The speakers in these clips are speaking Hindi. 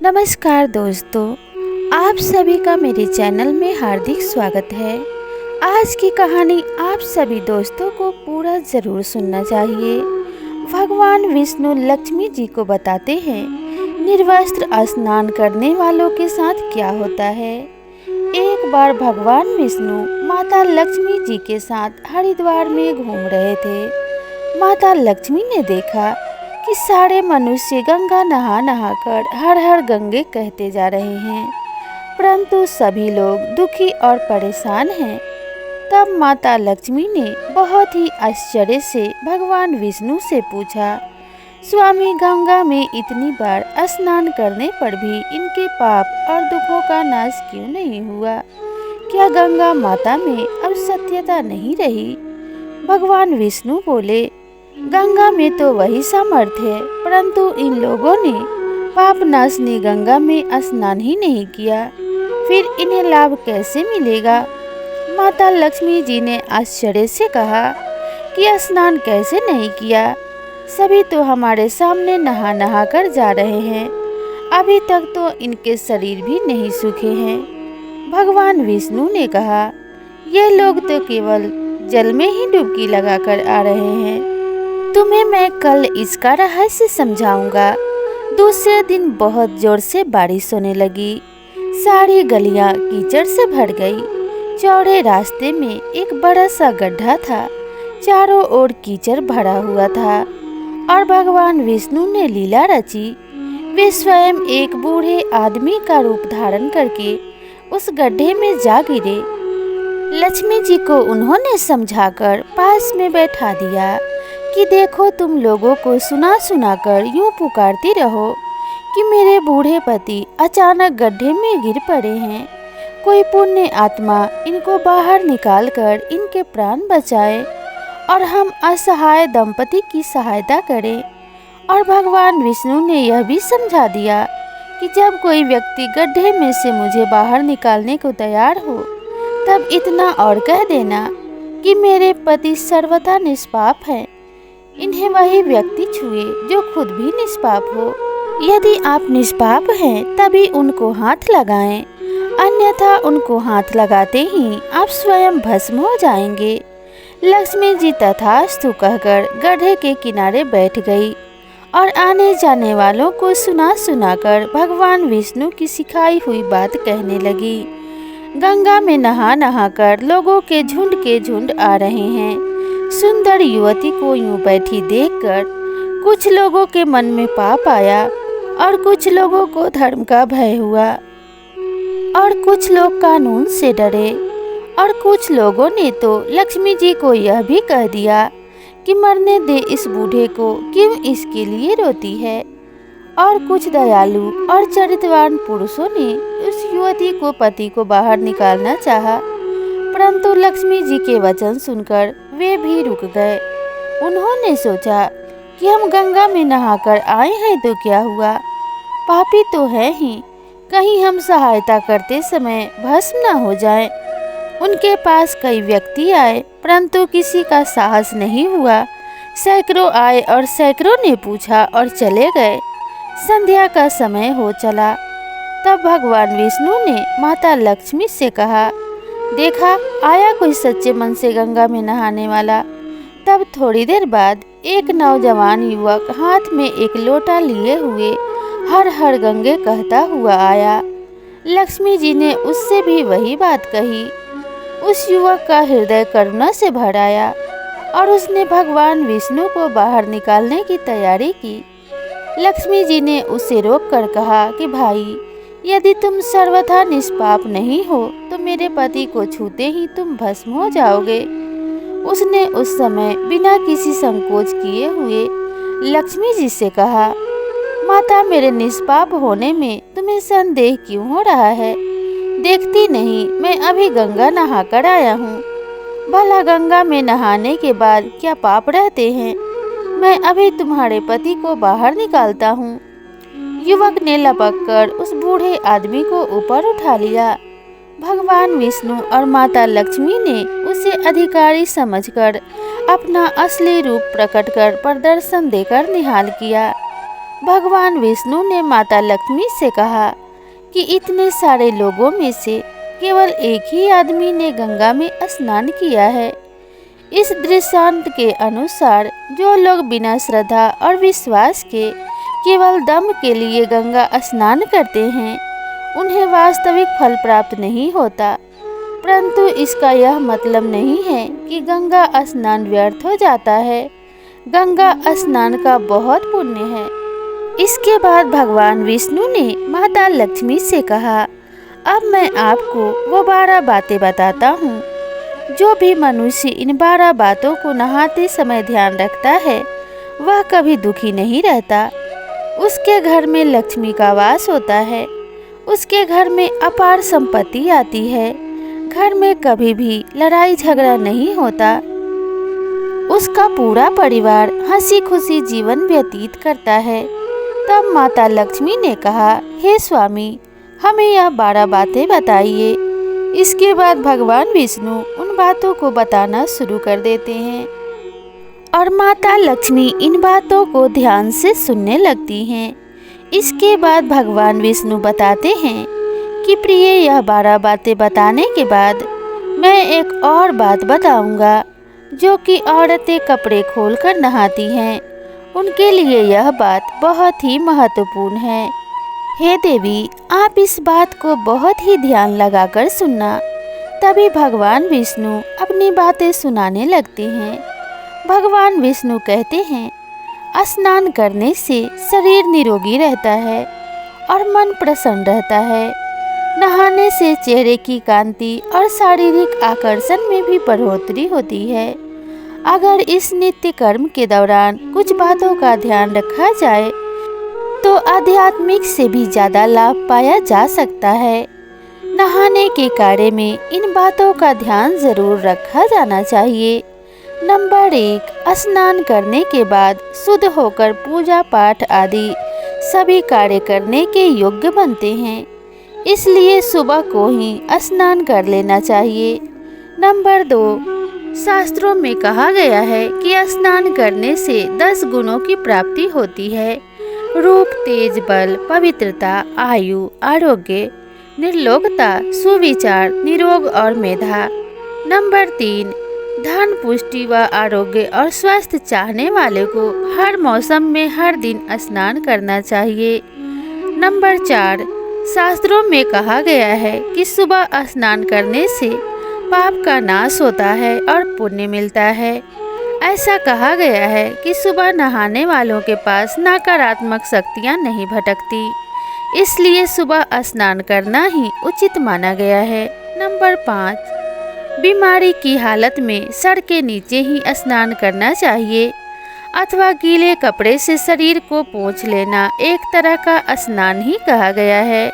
नमस्कार दोस्तों, आप सभी का मेरे चैनल में हार्दिक स्वागत है। आज की कहानी आप सभी दोस्तों को पूरा ज़रूर सुनना चाहिए। भगवान विष्णु लक्ष्मी जी को बताते हैं निर्वस्त्र स्नान करने वालों के साथ क्या होता है। एक बार भगवान विष्णु माता लक्ष्मी जी के साथ हरिद्वार में घूम रहे थे। माता लक्ष्मी ने देखा कि सारे मनुष्य गंगा नहा नहा कर हर हर गंगे कहते जा रहे हैं, परंतु सभी लोग दुखी और परेशान हैं। तब माता लक्ष्मी ने बहुत ही आश्चर्य से भगवान विष्णु से पूछा, स्वामी, गंगा में इतनी बार स्नान करने पर भी इनके पाप और दुखों का नाश क्यों नहीं हुआ? क्या गंगा माता में अब सत्यता नहीं रही? भगवान विष्णु बोले, गंगा में तो वही सामर्थ्य है, परंतु इन लोगों ने पाप नाशनी गंगा में स्नान ही नहीं किया, फिर इन्हें लाभ कैसे मिलेगा? माता लक्ष्मी जी ने आश्चर्य से कहा कि स्नान कैसे नहीं किया? सभी तो हमारे सामने नहा नहा कर जा रहे हैं, अभी तक तो इनके शरीर भी नहीं सूखे हैं। भगवान विष्णु ने कहा, ये लोग तो केवल जल में ही डुबकी लगाकर आ रहे हैं, तुम्हें मैं कल इसका रहस्य समझाऊंगा। दूसरे दिन बहुत जोर से बारिश होने लगी, सारी गलियां कीचड़ से भर गई। चौड़े रास्ते में एक बड़ा सा गड्ढा था, चारों ओर कीचड़ भरा हुआ था और भगवान विष्णु ने लीला रची। वे स्वयं एक बूढ़े आदमी का रूप धारण करके उस गड्ढे में जा गिरे। लक्ष्मी जी को उन्होंने समझाकर पास में बैठा दिया कि देखो, तुम लोगों को सुना सुना कर यूं पुकारती रहो कि मेरे बूढ़े पति अचानक गड्ढे में गिर पड़े हैं। कोई पुण्य आत्मा इनको बाहर निकाल कर इनके प्राण बचाए और हम असहाय दंपति की सहायता करें। और भगवान विष्णु ने यह भी समझा दिया कि जब कोई व्यक्ति गड्ढे में से मुझे बाहर निकालने को तैयार हो, तब इतना और कह देना कि मेरे पति सर्वथा निष्पाप हैं। इन्हें वही व्यक्ति छुए जो खुद भी निष्पाप हो। यदि आप निष्पाप हैं तभी उनको हाथ लगाएं, अन्यथा उनको हाथ लगाते ही आप स्वयं भस्म हो जाएंगे। लक्ष्मी जी तथास्तु कहकर गड्ढे के किनारे बैठ गई और आने जाने वालों को सुना सुनाकर भगवान विष्णु की सिखाई हुई बात कहने लगी। गंगा में नहा नहा कर लोगों के झुंड आ रहे हैं। सुंदर युवती को यूं बैठी देखकर कुछ लोगों के मन में पाप आया और कुछ लोगों को धर्म का भय हुआ और कुछ लोग कानून से डरे और कुछ लोगों ने तो लक्ष्मी जी को यह भी कह दिया कि मरने दे इस बूढ़े को, क्यों इसके लिए रोती है। और कुछ दयालु और चरित्रवान पुरुषों ने उस युवती को पति को बाहर निकालना चाहा, परंतु लक्ष्मी जी के वचन सुनकर वे भी रुक गए। उन्होंने सोचा कि हम गंगा में नहाकर आए हैं तो क्या हुआ, पापी तो है ही, कहीं हम सहायता करते समय भस्म न हो जाएं। उनके पास कई व्यक्ति आए, परंतु किसी का साहस नहीं हुआ। सैकड़ों आए और सैकड़ों ने पूछा और चले गए। संध्या का समय हो चला। तब भगवान विष्णु ने माता लक्ष्मी से कहा, देखा, आया कोई सच्चे मन से गंगा में नहाने वाला। तब थोड़ी देर बाद एक नौजवान युवक हाथ में एक लोटा लिए हुए हर हर गंगे कहता हुआ आया। लक्ष्मी जी ने उससे भी वही बात कही। उस युवक का हृदय करुणा से भर आया और उसने भगवान विष्णु को बाहर निकालने की तैयारी की। लक्ष्मी जी ने उसे रोककर कहा कि भाई, यदि तुम सर्वथा निष्पाप नहीं हो तो मेरे पति को छूते ही तुम भस्म हो जाओगे। उसने उस समय बिना किसी संकोच किए हुए लक्ष्मी जी से कहा, माता, मेरे निष्पाप होने में तुम्हें संदेह क्यों हो रहा है? देखती नहीं, मैं अभी गंगा नहा कर आया हूँ। भला गंगा में नहाने के बाद क्या पाप रहते हैं? मैं अभी तुम्हारे पति को बाहर निकालता हूँ। युवक ने लपककर उस बूढ़े आदमी को ऊपर उठा लिया। भगवान विष्णु और माता लक्ष्मी ने उसे अधिकारी समझकर अपना असली रूप प्रकट कर प्रदर्शन देकर निहाल किया। भगवान विष्णु ने माता लक्ष्मी से कहा कि इतने सारे लोगों में से केवल एक ही आदमी ने गंगा में स्नान किया है। इस दृष्टांत के अनुसार जो लोग बिना श्रद्धा और विश्वास के केवल दम के लिए गंगा स्नान करते हैं, उन्हें वास्तविक फल प्राप्त नहीं होता। परंतु इसका यह मतलब नहीं है कि गंगा स्नान व्यर्थ हो जाता है। गंगा स्नान का बहुत पुण्य है। इसके बाद भगवान विष्णु ने माता लक्ष्मी से कहा, अब मैं आपको वो 12 बातें बताता हूँ। जो भी मनुष्य इन 12 बातों को नहाते समय ध्यान रखता है, वह कभी दुखी नहीं रहता। उसके घर में लक्ष्मी का वास होता है। उसके घर में अपार संपत्ति आती है। घर में कभी भी लड़ाई झगड़ा नहीं होता। उसका पूरा परिवार हंसी खुशी जीवन व्यतीत करता है। तब माता लक्ष्मी ने कहा, हे स्वामी, हमें यह 12 बातें बताइए। इसके बाद भगवान विष्णु उन बातों को बताना शुरू कर देते हैं और माता लक्ष्मी इन बातों को ध्यान से सुनने लगती हैं। इसके बाद भगवान विष्णु बताते हैं कि प्रिय, यह 12 बातें बताने के बाद मैं एक और बात बताऊंगा, जो कि औरतें कपड़े खोलकर नहाती हैं, उनके लिए यह बात बहुत ही महत्वपूर्ण है। हे देवी, आप इस बात को बहुत ही ध्यान लगाकर सुनना। तभी भगवान विष्णु अपनी बातें सुनाने लगते हैं। भगवान विष्णु कहते हैं, स्नान करने से शरीर निरोगी रहता है और मन प्रसन्न रहता है। नहाने से चेहरे की कांति और शारीरिक आकर्षण में भी बढ़ोतरी होती है। अगर इस नित्य कर्म के दौरान कुछ बातों का ध्यान रखा जाए तो आध्यात्मिक से भी ज़्यादा लाभ पाया जा सकता है। नहाने के कार्य में इन बातों का ध्यान जरूर रखा जाना चाहिए। नंबर 1, स्नान करने के बाद शुद्ध होकर पूजा पाठ आदि सभी कार्य करने के योग्य बनते हैं, इसलिए सुबह को ही स्नान कर लेना चाहिए। नंबर 2, शास्त्रों में कहा गया है कि स्नान करने से 10 गुणों की प्राप्ति होती है। रूप, तेज, बल, पवित्रता, आयु, आरोग्य, निर्लोकता, सुविचार, निरोग और मेधा। नंबर 3, धन, पुष्टि व आरोग्य और स्वास्थ्य चाहने वाले को हर मौसम में हर दिन स्नान करना चाहिए। नंबर 4, शास्त्रों में कहा गया है कि सुबह स्नान करने से पाप का नाश होता है और पुण्य मिलता है। ऐसा कहा गया है कि सुबह नहाने वालों के पास नकारात्मक शक्तियाँ नहीं भटकती, इसलिए सुबह स्नान करना ही उचित माना गया है। नंबर 5, बीमारी की हालत में सर के नीचे ही स्नान करना चाहिए अथवा गीले कपड़े से शरीर को पोंछ लेना एक तरह का स्नान ही कहा गया है।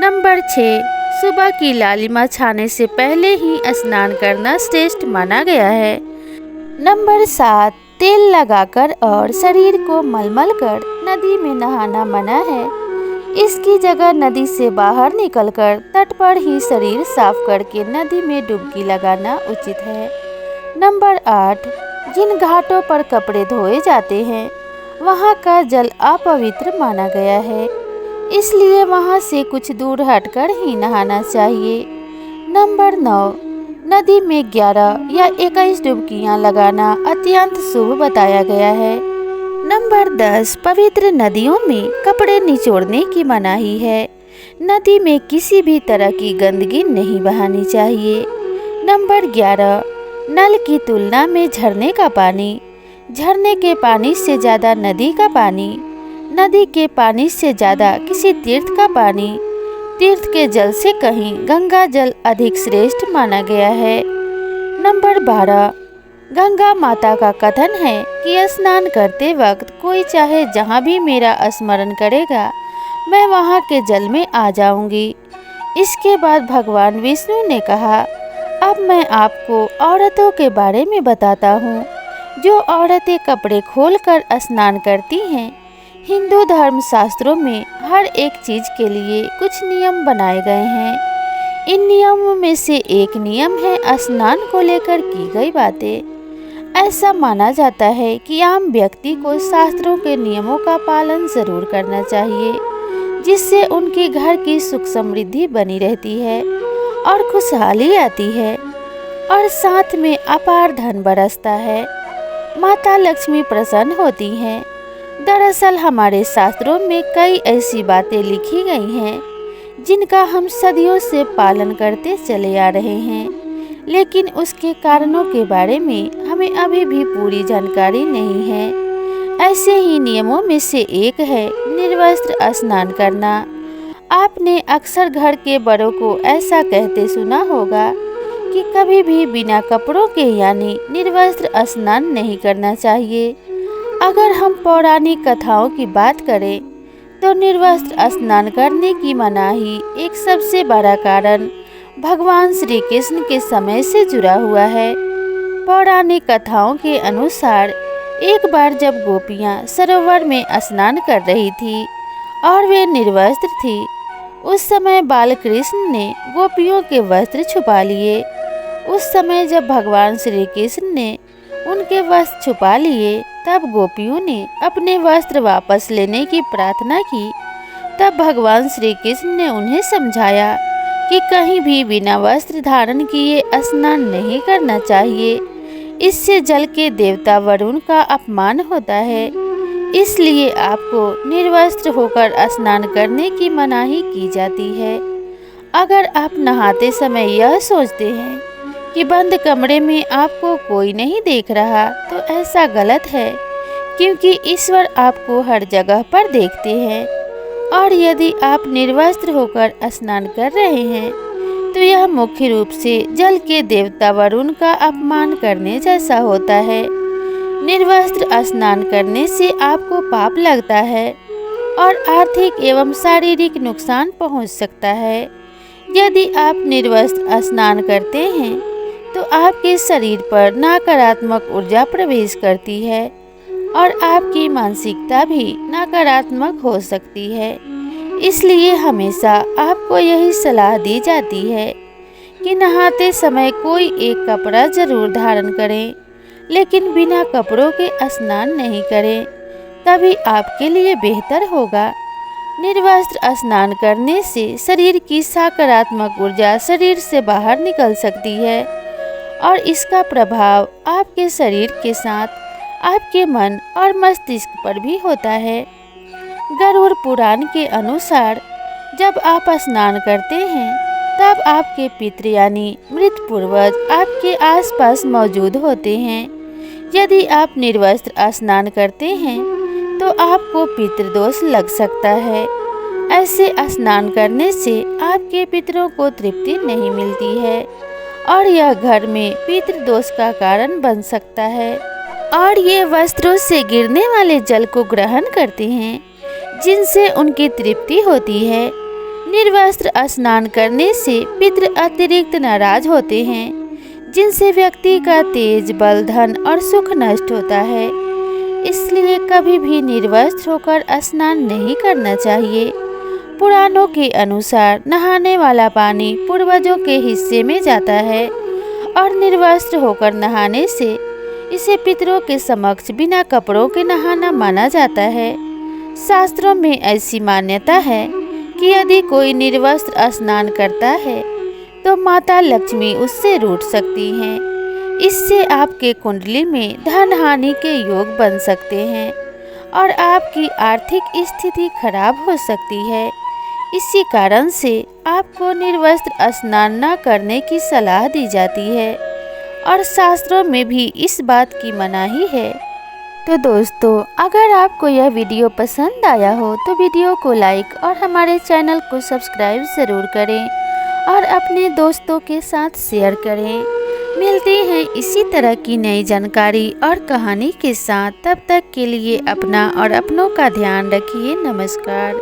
नंबर 6, सुबह की लालिमा छाने से पहले ही स्नान करना श्रेष्ठ माना गया है। नंबर 7, तेल लगाकर और शरीर को मलमल कर नदी में नहाना मना है। इसकी जगह नदी से बाहर निकलकर तट पर ही शरीर साफ करके नदी में डुबकी लगाना उचित है। नंबर 8, जिन घाटों पर कपड़े धोए जाते हैं वहाँ का जल अपवित्र माना गया है, इसलिए वहाँ से कुछ दूर हटकर ही नहाना चाहिए। नंबर 9, नदी में 11 या 21 डुबकियाँ लगाना अत्यंत शुभ बताया गया है। नंबर 10, पवित्र नदियों में कपड़े निचोड़ने की मनाही है। नदी में किसी भी तरह की गंदगी नहीं बहानी चाहिए। नंबर 11, नल की तुलना में झरने का पानी, झरने के पानी से ज़्यादा नदी का पानी, नदी के पानी से ज़्यादा किसी तीर्थ का पानी, तीर्थ के जल से कहीं गंगा जल अधिक श्रेष्ठ माना गया है। नंबर 12, गंगा माता का कथन है कि स्नान करते वक्त कोई चाहे जहाँ भी मेरा स्मरण करेगा, मैं वहाँ के जल में आ जाऊंगी। इसके बाद भगवान विष्णु ने कहा, अब मैं आपको औरतों के बारे में बताता हूँ। जो औरतें कपड़े खोलकर स्नान करती हैं, हिंदू धर्म शास्त्रों में हर एक चीज़ के लिए कुछ नियम बनाए गए हैं। इन नियमों में से एक नियम है स्नान को लेकर की गई बातें। ऐसा माना जाता है कि आम व्यक्ति को शास्त्रों के नियमों का पालन जरूर करना चाहिए, जिससे उनके घर की सुख समृद्धि बनी रहती है और खुशहाली आती है और साथ में अपार धन बरसता है। माता लक्ष्मी प्रसन्न होती हैं। दरअसल हमारे शास्त्रों में कई ऐसी बातें लिखी गई हैं जिनका हम सदियों से पालन करते चले आ रहे हैं, लेकिन उसके कारणों के बारे में हमें अभी भी पूरी जानकारी नहीं है। ऐसे ही नियमों में से एक है निर्वस्त्र स्नान करना। आपने अक्सर घर के बड़ों को ऐसा कहते सुना होगा कि कभी भी बिना कपड़ों के यानी निर्वस्त्र स्नान नहीं करना चाहिए। अगर हम पौराणिक कथाओं की बात करें तो निर्वस्त्र स्नान करने की मनाही एक सबसे बड़ा कारण भगवान श्री कृष्ण के समय से जुड़ा हुआ है। पौराणिक कथाओं के अनुसार एक बार जब गोपियां सरोवर में स्नान कर रही थी और वे निर्वस्त्र थी, उस समय बाल कृष्ण ने गोपियों के वस्त्र छुपा लिए। उस समय जब भगवान श्री कृष्ण ने उनके वस्त्र छुपा लिए, तब गोपियों ने अपने वस्त्र वापस लेने की प्रार्थना की। तब भगवान श्री कृष्ण ने उन्हें समझाया कि कहीं भी बिना वस्त्र धारण किए स्नान नहीं करना चाहिए। इससे जल के देवता वरुण का अपमान होता है। इसलिए आपको निर्वस्त्र होकर स्नान करने की मनाही की जाती है। अगर आप नहाते समय यह सोचते हैं कि बंद कमरे में आपको कोई नहीं देख रहा, तो ऐसा गलत है, क्योंकि ईश्वर आपको हर जगह पर देखते हैं। और यदि आप निर्वस्त्र होकर स्नान कर रहे हैं तो यह मुख्य रूप से जल के देवता वरुण का अपमान करने जैसा होता है। निर्वस्त्र स्नान करने से आपको पाप लगता है और आर्थिक एवं शारीरिक नुकसान पहुंच सकता है। यदि आप निर्वस्त्र स्नान करते हैं तो आपके शरीर पर नकारात्मक ऊर्जा प्रवेश करती है और आपकी मानसिकता भी नकारात्मक हो सकती है। इसलिए हमेशा आपको यही सलाह दी जाती है कि नहाते समय कोई एक कपड़ा जरूर धारण करें, लेकिन बिना कपड़ों के स्नान नहीं करें, तभी आपके लिए बेहतर होगा। निर्वस्त्र स्नान करने से शरीर की सकारात्मक ऊर्जा शरीर से बाहर निकल सकती है और इसका प्रभाव आपके शरीर के साथ आपके मन और मस्तिष्क पर भी होता है। गरुड़ पुराण के अनुसार जब आप स्नान करते हैं तब आपके पितृ यानी मृत पूर्वज आपके आसपास मौजूद होते हैं। यदि आप निर्वस्त्र स्नान करते हैं तो आपको पितृदोष लग सकता है। ऐसे स्नान करने से आपके पितरों को तृप्ति नहीं मिलती है और यह घर में पितृदोष का कारण बन सकता है और ये वस्त्रों से गिरने वाले जल को ग्रहण करते हैं, जिनसे उनकी तृप्ति होती है। निर्वस्त्र स्नान करने से पितृ अतिरिक्त नाराज होते हैं, जिनसे व्यक्ति का तेज, बल, धन और सुख नष्ट होता है। इसलिए कभी भी निर्वस्त्र होकर स्नान नहीं करना चाहिए। पुराणों के अनुसार नहाने वाला पानी पूर्वजों के हिस्से में जाता है और निर्वस्त्र होकर नहाने से इसे पितरों के समक्ष बिना कपड़ों के नहाना माना जाता है। शास्त्रों में ऐसी मान्यता है कि यदि कोई निर्वस्त्र स्नान करता है तो माता लक्ष्मी उससे रूठ सकती हैं। इससे आपके कुंडली में धन हानि के योग बन सकते हैं और आपकी आर्थिक स्थिति खराब हो सकती है। इसी कारण से आपको निर्वस्त्र स्नान न करने की सलाह दी जाती है और शास्त्रों में भी इस बात की मनाही है। तो दोस्तों, अगर आपको यह वीडियो पसंद आया हो तो वीडियो को लाइक और हमारे चैनल को सब्सक्राइब ज़रूर करें और अपने दोस्तों के साथ शेयर करें। मिलते हैं इसी तरह की नई जानकारी और कहानी के साथ। तब तक के लिए अपना और अपनों का ध्यान रखिए। नमस्कार।